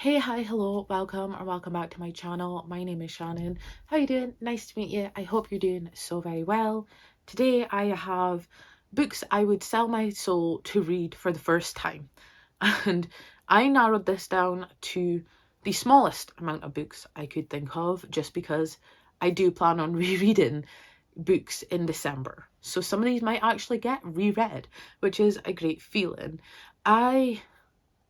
Hey, hi, hello, welcome or welcome back to my channel. My name is Shannon. How you doing? Nice to meet you. I hope you're doing so very well. Today I have books I would sell my soul to read for the first time. And I narrowed this down to the smallest amount of books I could think of just because I do plan on rereading books in December. So some of these might actually get reread, which is a great feeling.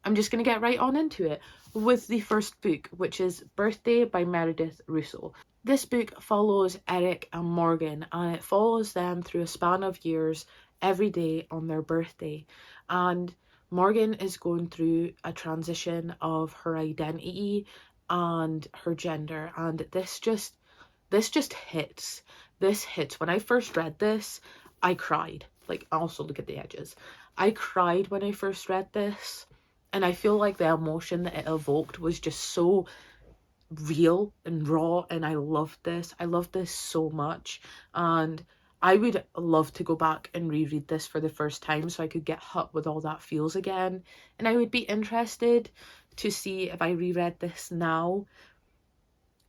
I'm just going to get right on into it with the first book, which is Birthday by Meredith Russo. This book follows Eric and Morgan, and it follows them through a span of years every day on their birthday. And Morgan is going through a transition of her identity and her gender, and this just hits. This hits. When I first read this, I cried. Like, also look at the edges. I cried when I first read this, and I feel like the emotion that it evoked was just so real and raw, and I loved this. I loved this so much, and I would love to go back and reread this for the first time so I could get hit with all that feels again. And I would be interested to see if I reread this now,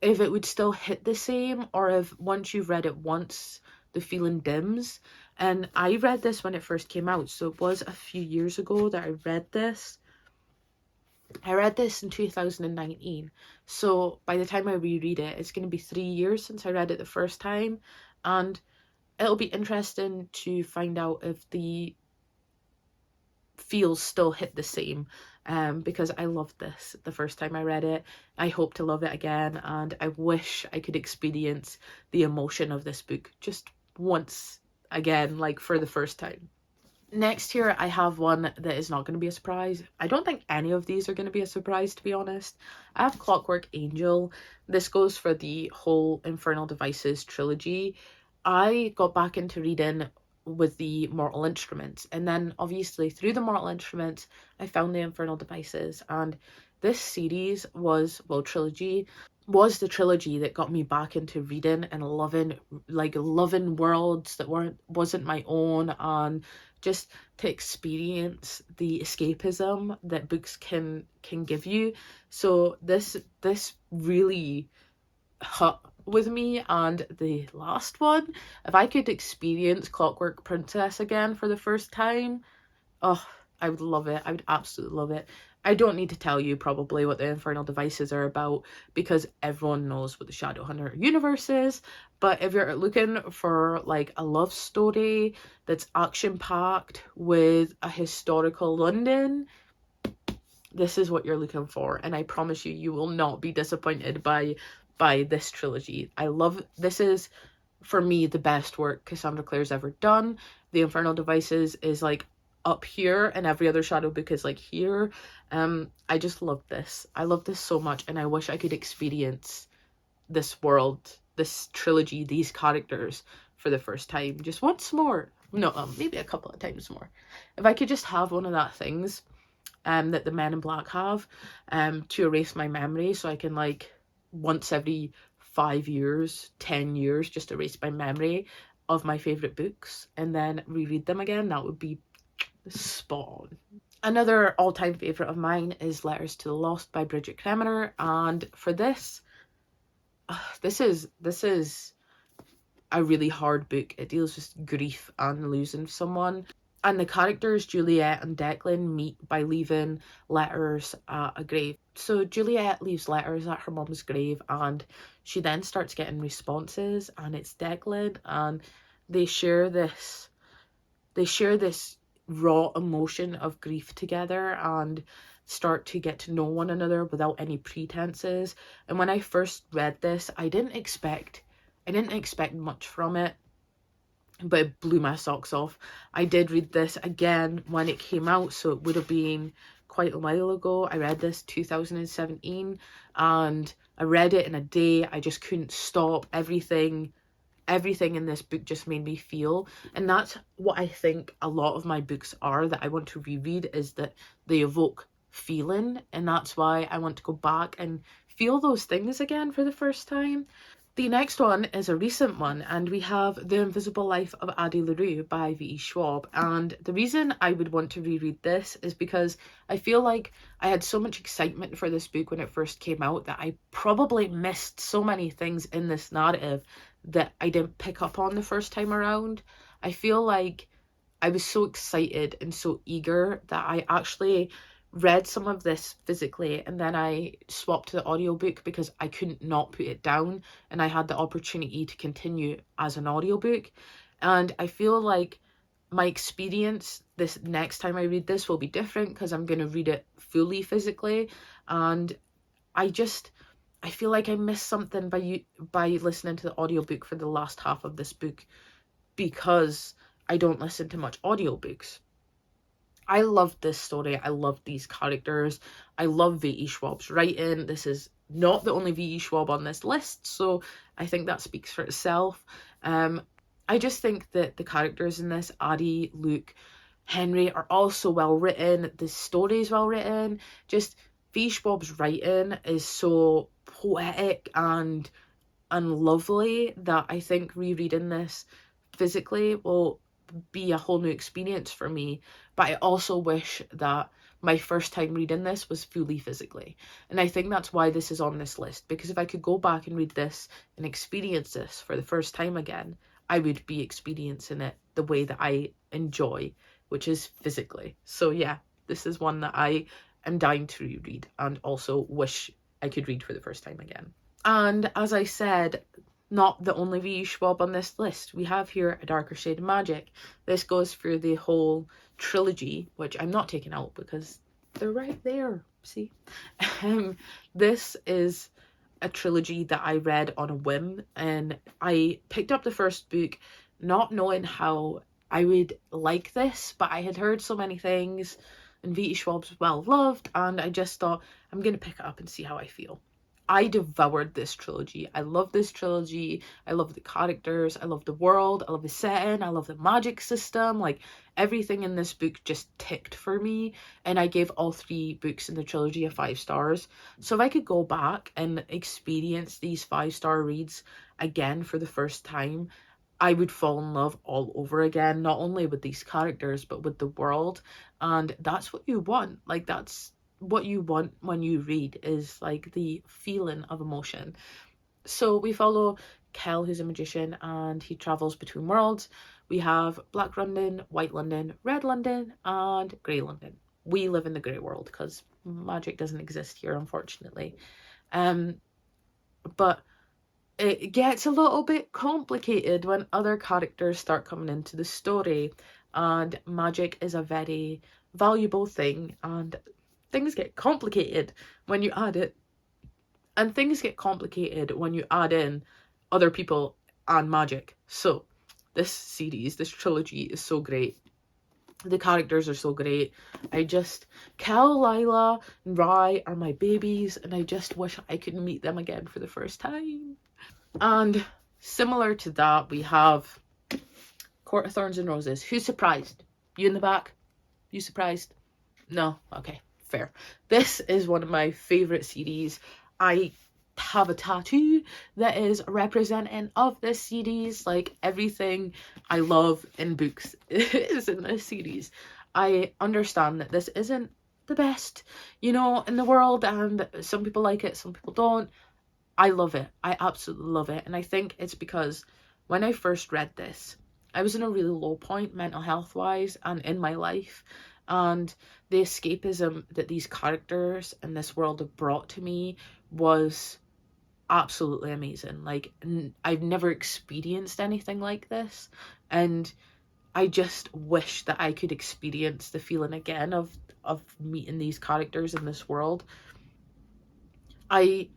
if it would still hit the same, or if once you've read it once, the feeling dims. And I read this when it first came out, so it was a few years ago that I read this. I read this in 2019, so by the time I reread it, it's going to be 3 years since I read it the first time, and it'll be interesting to find out if the feels still hit the same, because I loved this the first time I read it. I hope to love it again, and I wish I could experience the emotion of this book just once again, like for the first time. Next here, I have one that is not going to be a surprise. I don't think any of these are going to be a surprise, to be honest. I have Clockwork Angel. This goes for the whole Infernal Devices trilogy. I got back into reading with the Mortal Instruments, and then obviously through the Mortal Instruments, I found the Infernal Devices, and this series was, well, trilogy, was the trilogy that got me back into reading and loving worlds that wasn't my own, and just to experience the escapism that books can give you. So this really hit with me. And the last one, if I could experience Clockwork Princess again for the first time, oh, I would love it. I would absolutely love it. I don't need to tell you probably what the Infernal Devices are about, because everyone knows what the Shadowhunter universe is. But if you're looking for like a love story that's action packed with a historical London, this is what you're looking for. And I promise you, you will not be disappointed by this trilogy. This is, for me, the best work Cassandra Clare's ever done. The Infernal Devices is like up here, and every other Shadow book is like here. I just love this. I love this so much, and I wish I could experience this world, this trilogy, these characters for the first time just once more. No, maybe a couple of times more. If I could just have one of that things that the Men in Black have, to erase my memory, so I can, like, once every 5 years, 10 years, just erase my memory of my favourite books and then reread them again, that would be spot on. Another all-time favourite of mine is Letters to the Lost by Bridget Kremener, and for this, this is a really hard book. It deals with grief and losing someone. And the characters Juliet and Declan meet by leaving letters at a grave. So Juliet leaves letters at her mum's grave, and she then starts getting responses, and it's Declan, and they share this raw emotion of grief together and start to get to know one another without any pretenses. And when I first read this, I didn't expect much from it, but it blew my socks off. I did read this again when it came out, so it would have been quite a while ago. I read this 2017, and I read it in a day. I just couldn't stop. Everything in this book just made me feel, and that's what I think a lot of my books are that I want to reread, is that they evoke feeling, and that's why I want to go back and feel those things again for the first time. The next one is a recent one, and we have The Invisible Life of Addie LaRue by V.E. Schwab. And the reason I would want to reread this is because I feel like I had so much excitement for this book when it first came out that I probably missed so many things in this narrative that I didn't pick up on the first time around. I feel like I was so excited and so eager that I actually read some of this physically, and then I swapped to the audiobook because I couldn't not put it down, and I had the opportunity to continue as an audiobook. And I feel like my experience this next time I read this will be different because I'm going to read it fully physically. And I feel like I missed something by listening to the audiobook for the last half of this book, because I don't listen to much audiobooks. I loved this story. I loved these characters. I love V.E. Schwab's writing. This is not the only V.E. Schwab on this list, so I think that speaks for itself. I just think that the characters in this, Addie, Luke, Henry, are all so well written. The story is well written. Just V.E. Schwab's writing is so poetic and lovely that I think rereading this physically will be a whole new experience for me. But I also wish that my first time reading this was fully physically, and I think that's why this is on this list, because if I could go back and read this and experience this for the first time again, I would be experiencing it the way that I enjoy, which is physically. So yeah, this is one that I am dying to reread and also wish I could read for the first time again. And as I said, not the only V.E. Schwab on this list. We have here A Darker Shade of Magic. This goes through the whole trilogy, which I'm not taking out because they're right there, see? This is a trilogy that I read on a whim, and I picked up the first book not knowing how I would like this, but I had heard so many things, and V.E. Schwab's well loved, and I just thought, I'm going to pick it up and see how I feel. I devoured this trilogy. I love this trilogy. I love the characters. I love the world. I love the setting. I love the magic system. Like, everything in this book just ticked for me. And I gave all 3 books in the trilogy a 5 stars. So if I could go back and experience these 5-star reads again for the first time, I would fall in love all over again, not only with these characters, but with the world. And that's what you want. Like, that's what you want when you read, is like the feeling of emotion. So we follow Kel, who's a magician, and he travels between worlds. We have Black London, White London, Red London, and Grey London. We live in the grey world because magic doesn't exist here, unfortunately. But it gets a little bit complicated when other characters start coming into the story, and magic is a very valuable thing, and things get complicated when you add it. And things get complicated when you add in other people and magic. So this series, this trilogy is so great. The characters are so great. Kel, Lila, and Rye are my babies, and I just wish I could meet them again for the first time. And similar to that, we have Court of Thorns and Roses. Who's surprised? You in the back? You surprised? No? Okay. Fair. This is one of my favorite series. I have a tattoo that is representing of this series. Like, everything I love in books is in this series. I understand that this isn't the best, in the world, and some people like it, some people don't. I love it. I absolutely love it. And I think it's because when I first read this, I was in a really low point mental health wise and in my life. And the escapism that these characters in this world have brought to me was absolutely amazing. Like, I've never experienced anything like this. And I just wish that I could experience the feeling again of meeting these characters in this world. I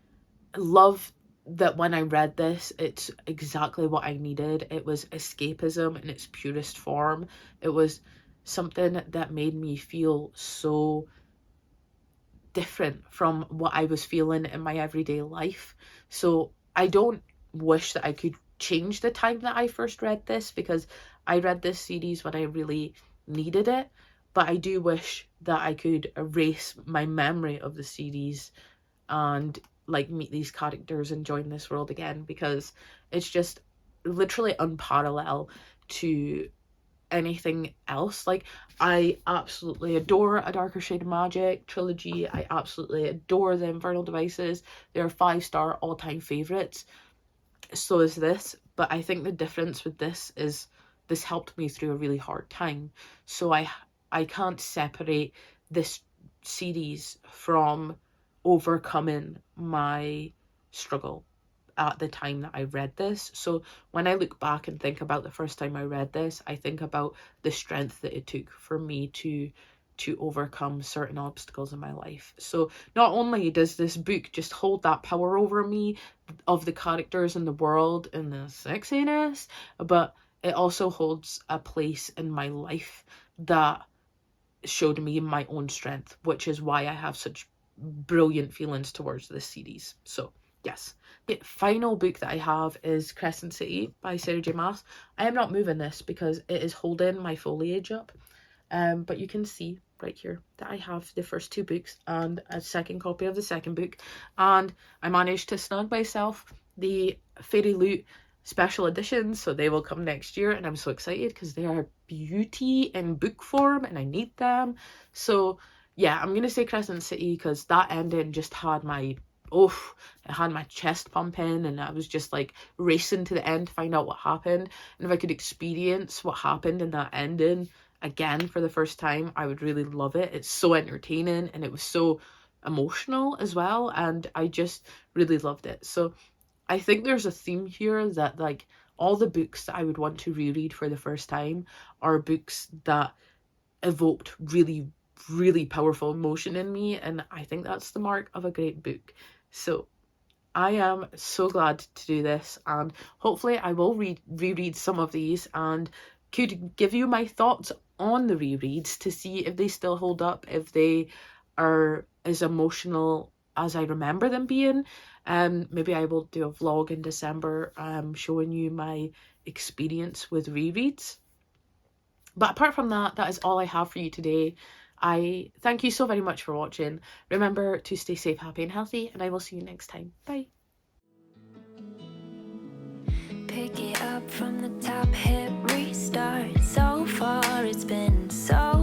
love that when I read this, it's exactly what I needed. It was escapism in its purest form. It was something that made me feel so different from what I was feeling in my everyday life. So I don't wish that I could change the time that I first read this, because I read this series when I really needed it, but I do wish that I could erase my memory of the series and like meet these characters and join this world again, because it's just literally unparalleled to anything else. Like, I absolutely adore A Darker Shade of Magic trilogy. I absolutely adore the Infernal Devices. They're 5-star all-time favorites. So is this, but I think the difference with this is this helped me through a really hard time. So I can't separate this series from overcoming my struggle at the time that I read this. So when I look back and think about the first time I read this, I think about the strength that it took for me to overcome certain obstacles in my life. So not only does this book just hold that power over me of the characters in the world and the sexiness, but it also holds a place in my life that showed me my own strength, which is why I have such brilliant feelings towards this series. So yes. The final book that I have is Crescent City by Sarah J Maas. I am not moving this because it is holding my foliage up, but you can see right here that I have the first 2 books and a second copy of the second book, and I managed to snag myself the Fairy Loot special editions, so they will come next year, and I'm so excited because they are beauty in book form and I need them. So yeah, I'm gonna say Crescent City because that ending just had my it had my chest pumping, and I was just like racing to the end to find out what happened. And if I could experience what happened in that ending again for the first time, I would really love it. It's so entertaining and it was so emotional as well, and I just really loved it. So I think there's a theme here that, like, all the books that I would want to reread for the first time are books that evoked really, really powerful emotion in me, and I think that's the mark of a great book. So I am so glad to do this, and hopefully I will reread some of these and could give you my thoughts on the rereads to see if they still hold up, if they are as emotional as I remember them being. Maybe I will do a vlog in December showing you my experience with rereads. But apart from that, that is all I have for you today. I thank you so very much for watching. Remember to stay safe, happy and healthy, and I will see you next time. Bye. Pick it up from the top, hit restart. So far it's been so